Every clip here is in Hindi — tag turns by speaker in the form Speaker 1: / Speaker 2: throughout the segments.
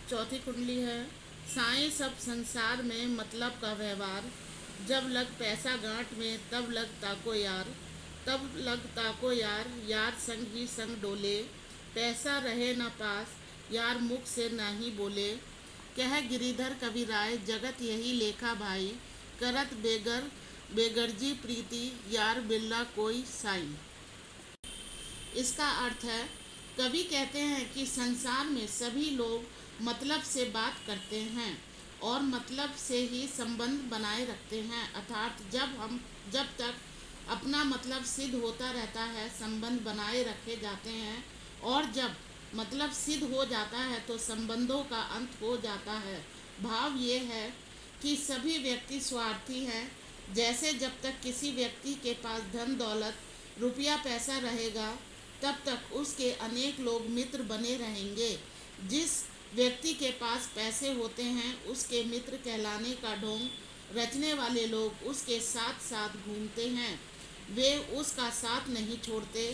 Speaker 1: चौथी कुंडली है। साईं सब संसार में मतलब का व्यवहार, जब लग पैसा गांठ में तब लग ताको यार, तब लग ताको यार, यार संग ही संग डोले, पैसा रहे न पास यार मुख से नहीं बोले। कह गिरिधर कविराय जगत यही लेखा भाई, करत बेगर बेगरजी प्रीति यार बिल्ला कोई साई। इसका अर्थ है, कवि कहते हैं कि संसार में सभी लोग मतलब से बात करते हैं और मतलब से ही संबंध बनाए रखते हैं, अर्थात जब तक अपना मतलब सिद्ध होता रहता है संबंध बनाए रखे जाते हैं, और जब मतलब सिद्ध हो जाता है तो संबंधों का अंत हो जाता है। भाव ये है कि सभी व्यक्ति स्वार्थी हैं। जैसे जब तक किसी व्यक्ति के पास धन दौलत रुपया पैसा रहेगा तब तक उसके अनेक लोग मित्र बने रहेंगे। जिस व्यक्ति के पास पैसे होते हैं उसके मित्र कहलाने का ढोंग रचने वाले लोग उसके साथ साथ घूमते हैं। वे उसका साथ नहीं छोड़ते,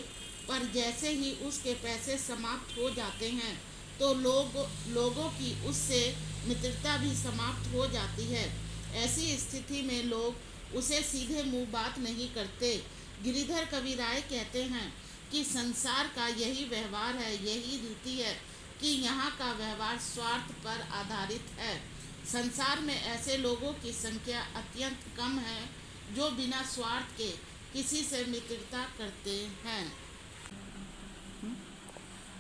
Speaker 1: पर जैसे ही उसके पैसे समाप्त हो जाते हैं तो लोगों की उससे मित्रता भी समाप्त हो जाती है। ऐसी स्थिति में लोग उसे सीधे मुंह बात नहीं करते। गिरिधर कविराय कहते हैं कि संसार का यही व्यवहार है, यही रीति है कि यहाँ का व्यवहार स्वार्थ पर आधारित है। संसार में ऐसे लोगों की संख्या अत्यंत कम है जो बिना स्वार्थ के किसी से मित्रता करते हैं।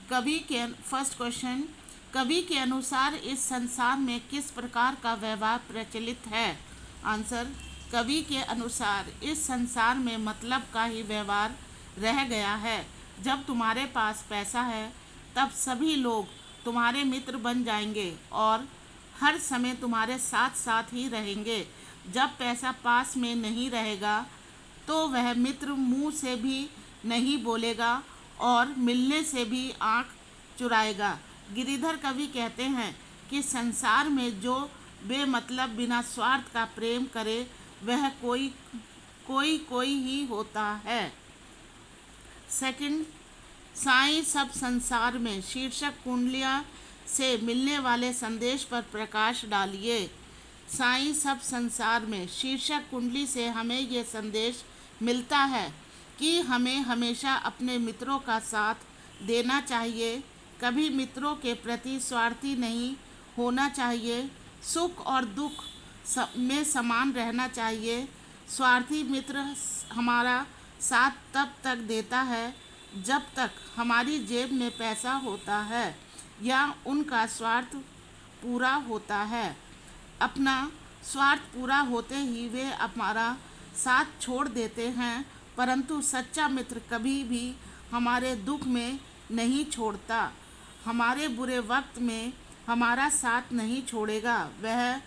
Speaker 1: कवि के फर्स्ट क्वेश्चन, कवि के अनुसार इस संसार में किस प्रकार का व्यवहार प्रचलित है? आंसर, कवि के अनुसार इस संसार में मतलब का ही व्यवहार रह गया है। जब तुम्हारे पास पैसा है तब सभी लोग तुम्हारे मित्र बन जाएंगे और हर समय तुम्हारे साथ साथ ही रहेंगे। जब पैसा पास में नहीं रहेगा तो वह मित्र मुंह से भी नहीं बोलेगा और मिलने से भी आंख चुराएगा। गिरिधर कवि कहते हैं कि संसार में जो बेमतलब बिना स्वार्थ का प्रेम करे वह कोई ही होता है। सेकंड, साईं सब संसार में शीर्षक कुंडलियां से मिलने वाले संदेश पर प्रकाश डालिए। साईं सब संसार में शीर्षक कुंडली से हमें ये संदेश मिलता है कि हमें हमेशा अपने मित्रों का साथ देना चाहिए, कभी मित्रों के प्रति स्वार्थी नहीं होना चाहिए, सुख और दुख में समान रहना चाहिए। स्वार्थी मित्र हमारा साथ तब तक देता है जब तक हमारी जेब में पैसा होता है या उनका स्वार्थ पूरा होता है। अपना स्वार्थ पूरा होते ही वे हमारा साथ छोड़ देते हैं, परंतु सच्चा मित्र कभी भी हमारे दुख में नहीं छोड़ता। हमारे बुरे वक्त में हमारा साथ नहीं छोड़ेगा, वह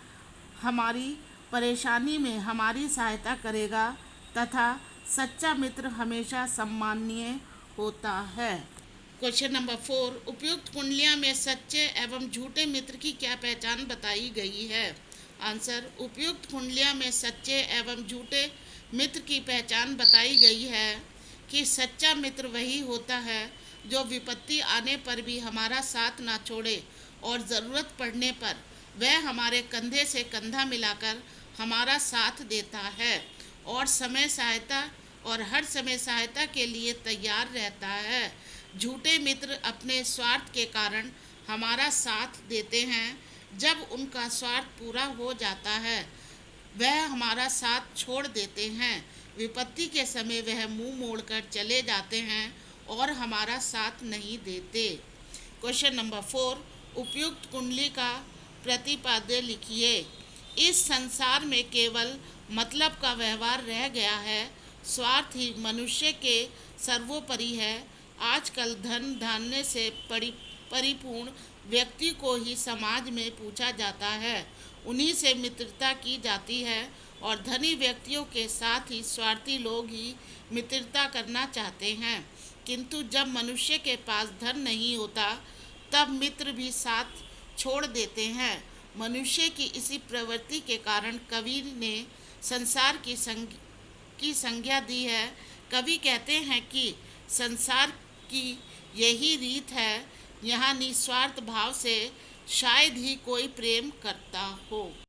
Speaker 1: हमारी परेशानी में हमारी सहायता करेगा तथा सच्चा मित्र हमेशा सम्माननीय होता है। क्वेश्चन नंबर 4, उपयुक्त कुंडलियां में सच्चे एवं झूठे मित्र की क्या पहचान बताई गई है? आंसर, उपयुक्त कुंडलियां में सच्चे एवं झूठे मित्र की पहचान बताई गई है कि सच्चा मित्र वही होता है जो विपत्ति आने पर भी हमारा साथ ना छोड़े और ज़रूरत पड़ने पर वह हमारे कंधे से कंधा मिलाकर हमारा साथ देता है और हर समय सहायता के लिए तैयार रहता है। झूठे मित्र अपने स्वार्थ के कारण हमारा साथ देते हैं। जब उनका स्वार्थ पूरा हो जाता है वह हमारा साथ छोड़ देते हैं। विपत्ति के समय वह मुंह मोड़कर चले जाते हैं और हमारा साथ नहीं देते। क्वेश्चन नंबर 4, उपयुक्त कुंडली का प्रतिपाद्य लिखिए। इस संसार में केवल मतलब का व्यवहार रह गया है, स्वार्थ ही मनुष्य के सर्वोपरि है। आजकल धन धान्य से परिपूर्ण व्यक्ति को ही समाज में पूछा जाता है, उन्हीं से मित्रता की जाती है और धनी व्यक्तियों के साथ ही स्वार्थी लोग ही मित्रता करना चाहते हैं। किंतु जब मनुष्य के पास धन नहीं होता तब मित्र भी साथ छोड़ देते हैं। मनुष्य की इसी प्रवृत्ति के कारण कवि ने संसार की संज्ञा दी है। कवि कहते हैं कि संसार की यही रीत है, यहाँ निस्वार्थ भाव से शायद ही कोई प्रेम करता हो।